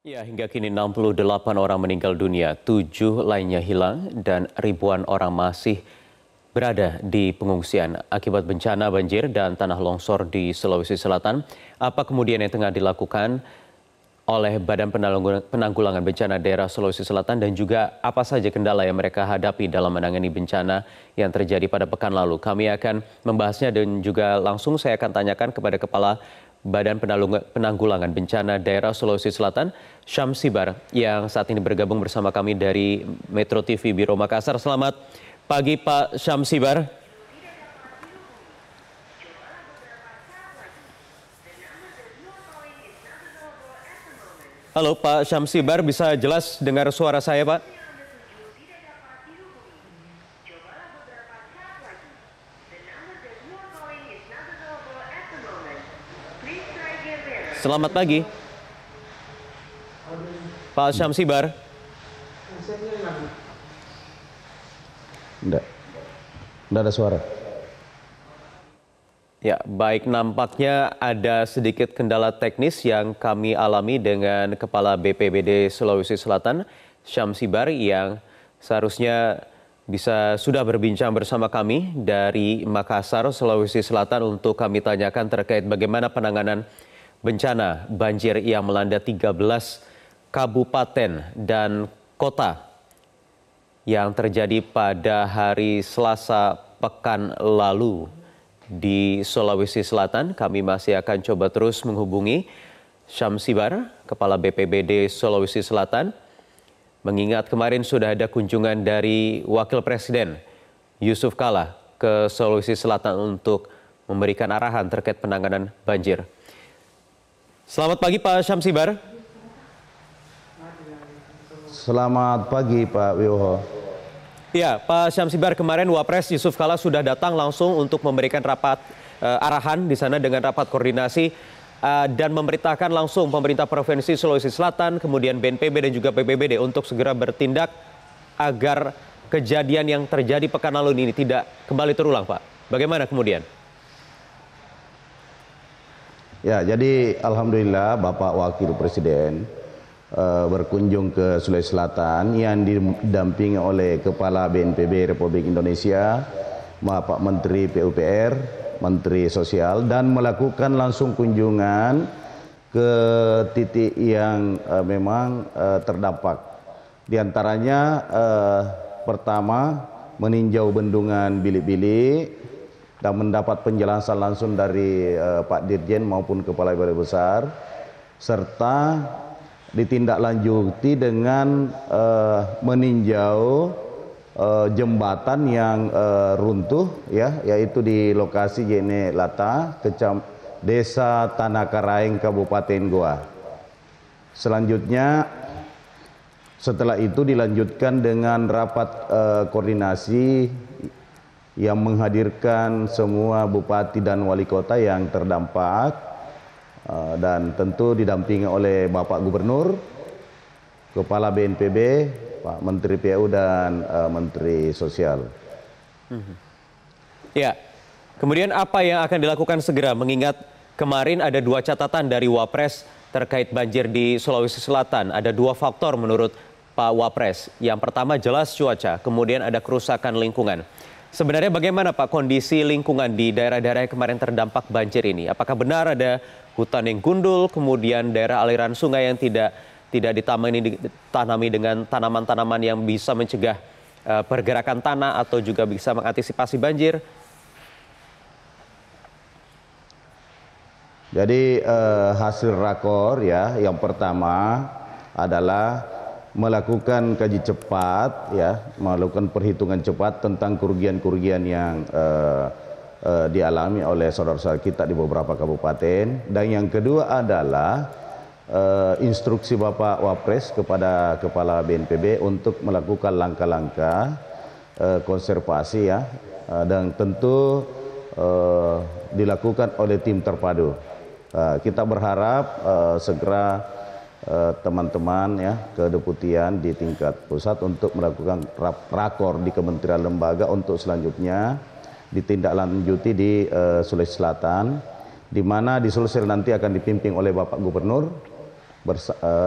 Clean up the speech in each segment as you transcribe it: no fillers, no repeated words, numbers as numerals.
Ya, hingga kini 68 orang meninggal dunia, 7 lainnya hilang, dan ribuan orang masih berada di pengungsian akibat bencana banjir dan tanah longsor di Sulawesi Selatan. Apa kemudian yang tengah dilakukan oleh Badan Penanggulangan Bencana Daerah Sulawesi Selatan dan juga apa saja kendala yang mereka hadapi dalam menangani bencana yang terjadi pada pekan lalu. Kami akan membahasnya dan juga langsung saya akan tanyakan kepada Kepala Badan Penanggulangan Bencana Daerah Sulawesi Selatan, Syamsibar, yang saat ini bergabung bersama kami dari Metro TV Biro Makassar. Selamat pagi Pak Syamsibar. Halo Pak Syamsibar, bisa jelas dengar suara saya Pak? Selamat pagi Pak Syamsibar. Enggak ada suara. Ya, baik, nampaknya ada sedikit kendala teknis yang kami alami dengan Kepala BPBD Sulawesi Selatan, Syamsibar, yang seharusnya sudah berbincang bersama kami dari Makassar, Sulawesi Selatan untuk kami tanyakan terkait bagaimana penanganan bencana banjir yang melanda 13 kabupaten dan kota yang terjadi pada hari Selasa pekan lalu di Sulawesi Selatan. Kami masih akan coba terus menghubungi Syamsibar, Kepala BPBD Sulawesi Selatan, mengingat kemarin sudah ada kunjungan dari Wakil Presiden Yusuf Kala ke Sulawesi Selatan untuk memberikan arahan terkait penanganan banjir. Selamat pagi Pak Syamsibar. Selamat pagi Pak Wiyoho. Ya, Pak Syamsibar, kemarin Wapres Yusuf Kala sudah datang langsung untuk memberikan rapat arahan di sana dengan rapat koordinasi dan memerintahkan langsung pemerintah Provinsi Sulawesi Selatan, kemudian BNPB dan juga BPBD untuk segera bertindak agar kejadian yang terjadi pekan lalu ini tidak kembali terulang, Pak. Bagaimana kemudian? Ya, jadi alhamdulillah Bapak Wakil Presiden berkunjung ke Sulawesi Selatan yang didampingi oleh Kepala BNPB Republik Indonesia, Bapak Menteri PUPR, Menteri Sosial, dan melakukan langsung kunjungan ke titik yang memang terdampak. Di antaranya pertama meninjau bendungan Bilik-Bilik dan mendapat penjelasan langsung dari Pak Dirjen maupun Kepala Balai Besar, serta ditindaklanjuti dengan meninjau jembatan yang runtuh, ya, yaitu di lokasi Jene Lata, Desa Tanah Karaeng, Kabupaten Goa. Selanjutnya, setelah itu dilanjutkan dengan rapat koordinasi yang menghadirkan semua bupati dan wali kota yang terdampak, dan tentu didampingi oleh Bapak Gubernur, Kepala BNPB, Pak Menteri PU, dan Menteri Sosial. Ya, kemudian apa yang akan dilakukan segera mengingat kemarin ada 2 catatan dari Wapres terkait banjir di Sulawesi Selatan. Ada 2 faktor menurut Pak Wapres. Yang pertama jelas cuaca, kemudian ada kerusakan lingkungan. Sebenarnya bagaimana Pak kondisi lingkungan di daerah-daerah yang kemarin terdampak banjir ini? Apakah benar ada hutan yang gundul, kemudian daerah aliran sungai yang tidak ditanami dengan tanaman-tanaman yang bisa mencegah pergerakan tanah atau juga bisa mengantisipasi banjir? Jadi hasil rakor, ya, yang pertama adalah melakukan kaji cepat, ya, melakukan perhitungan cepat tentang kerugian-kerugian yang dialami oleh saudara-saudara kita di beberapa kabupaten. Dan yang kedua adalah instruksi Bapak Wapres kepada Kepala BNPB untuk melakukan langkah-langkah konservasi, ya, dan tentu dilakukan oleh tim terpadu. Kita berharap segera teman-teman, ya, kedeputian di tingkat pusat untuk melakukan rakor di kementerian lembaga untuk selanjutnya ditindaklanjuti di Sulawesi Selatan, di mana di Sulsel nanti akan dipimpin oleh Bapak Gubernur,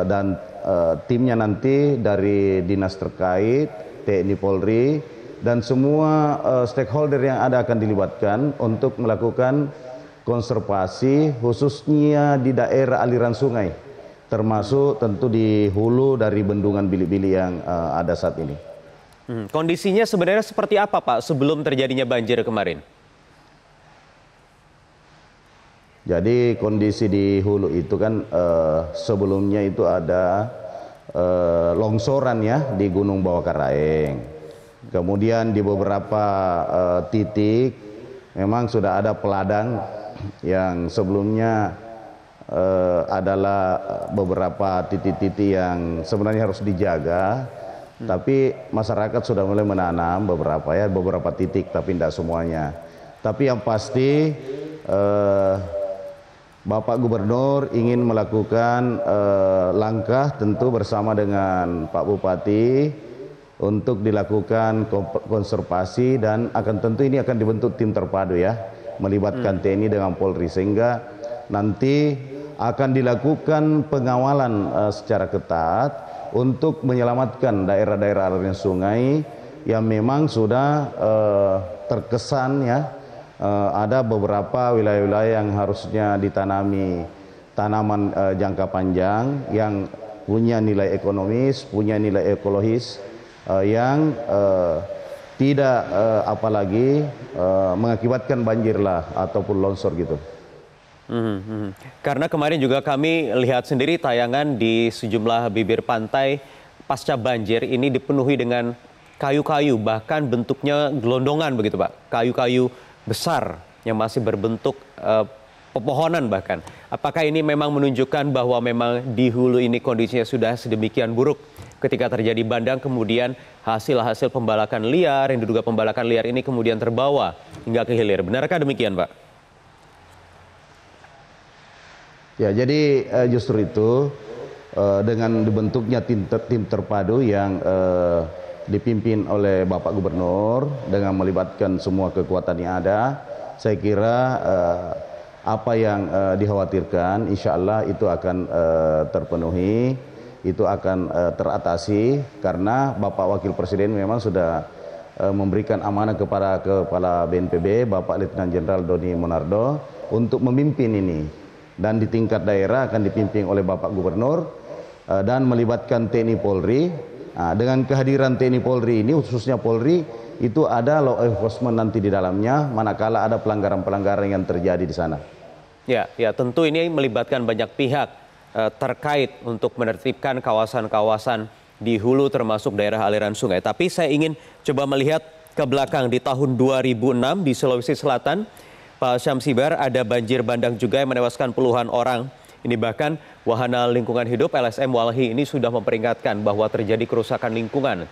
dan timnya nanti dari dinas terkait, TNI Polri, dan semua stakeholder yang ada akan dilibatkan untuk melakukan konservasi khususnya di daerah aliran sungai, termasuk tentu di hulu dari bendungan Bili-Bili yang ada saat ini. Kondisinya sebenarnya seperti apa Pak sebelum terjadinya banjir kemarin? Jadi kondisi di hulu itu kan sebelumnya itu ada longsoran ya di Gunung Bawah Karaeng. Kemudian di beberapa titik memang sudah ada peladang yang sebelumnya adalah beberapa titik-titik yang sebenarnya harus dijaga. Tapi masyarakat sudah mulai menanam beberapa titik, tapi tidak semuanya. Tapi yang pasti Bapak Gubernur ingin melakukan langkah tentu bersama dengan Pak Bupati untuk dilakukan konservasi, dan tentu ini akan dibentuk tim terpadu ya, melibatkan TNI dengan Polri, sehingga nanti akan dilakukan pengawalan secara ketat untuk menyelamatkan daerah-daerah aliran sungai yang memang sudah terkesan ya, ada beberapa wilayah-wilayah yang harusnya ditanami tanaman jangka panjang yang punya nilai ekonomis, punya nilai ekologis yang tidak apalagi mengakibatkan banjir lah ataupun longsor gitu. Karena kemarin juga kami lihat sendiri tayangan di sejumlah bibir pantai pasca banjir ini dipenuhi dengan kayu-kayu, bahkan bentuknya gelondongan begitu Pak, kayu-kayu besar yang masih berbentuk pepohonan bahkan. Apakah ini memang menunjukkan bahwa memang di hulu ini kondisinya sudah sedemikian buruk ketika terjadi bandang, kemudian hasil-hasil pembalakan liar yang diduga pembalakan liar ini kemudian terbawa hingga ke hilir. Benarkah demikian Pak? Ya, jadi justru itu dengan dibentuknya tim terpadu yang dipimpin oleh Bapak Gubernur dengan melibatkan semua kekuatan yang ada, saya kira apa yang dikhawatirkan insya Allah itu akan terpenuhi, itu akan teratasi, karena Bapak Wakil Presiden memang sudah memberikan amanah kepada Kepala BNPB Bapak Letnan Jenderal Doni Monardo untuk memimpin ini. Dan di tingkat daerah akan dipimpin oleh Bapak Gubernur dan melibatkan TNI Polri. Dengan kehadiran TNI Polri ini, khususnya Polri, itu ada law enforcement nanti di dalamnya manakala ada pelanggaran-pelanggaran yang terjadi di sana. Ya, tentu ini melibatkan banyak pihak terkait untuk menertibkan kawasan-kawasan di hulu termasuk daerah aliran sungai. Tapi saya ingin coba melihat ke belakang di tahun 2006 di Sulawesi Selatan. Pak Syamsibar, ada banjir bandang juga yang menewaskan puluhan orang. Ini bahkan Wahana Lingkungan Hidup LSM Walhi ini sudah memperingatkan bahwa terjadi kerusakan lingkungan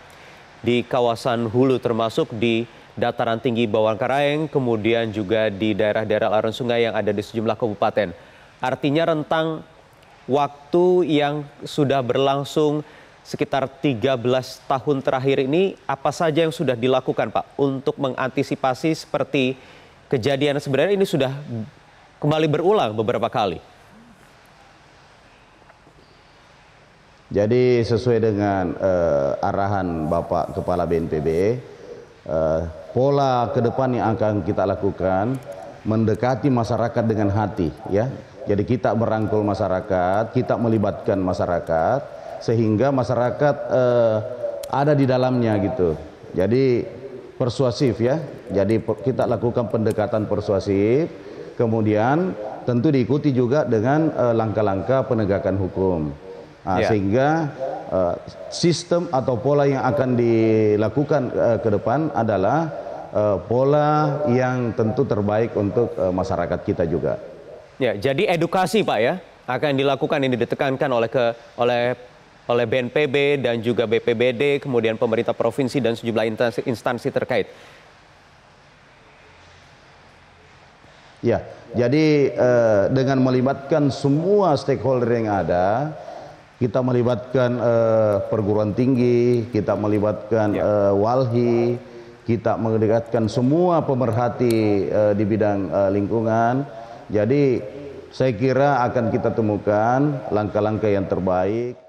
di kawasan hulu termasuk di dataran tinggi Bawah Karaeng, kemudian juga di daerah-daerah aliran sungai yang ada di sejumlah kabupaten. Artinya rentang waktu yang sudah berlangsung sekitar 13 tahun terakhir ini, apa saja yang sudah dilakukan Pak untuk mengantisipasi seperti kejadian sebenarnya ini sudah kembali berulang beberapa kali? Jadi sesuai dengan arahan Bapak Kepala BNPB, pola ke depan yang akan kita lakukan mendekati masyarakat dengan hati ya. Jadi kita merangkul masyarakat, kita melibatkan masyarakat sehingga masyarakat ada di dalamnya gitu. Jadi persuasif ya, jadi kita lakukan pendekatan persuasif, kemudian tentu diikuti juga dengan langkah-langkah penegakan hukum. Sehingga sistem atau pola yang akan dilakukan ke depan adalah pola yang tentu terbaik untuk masyarakat kita juga. Ya, jadi edukasi Pak ya akan dilakukan, ini ditekankan oleh BNPB dan juga BPBD, kemudian pemerintah provinsi dan sejumlah instansi terkait. Ya, jadi dengan melibatkan semua stakeholder yang ada, kita melibatkan perguruan tinggi, kita melibatkan Walhi, kita melibatkan semua pemerhati di bidang lingkungan. Jadi saya kira akan kita temukan langkah-langkah yang terbaik.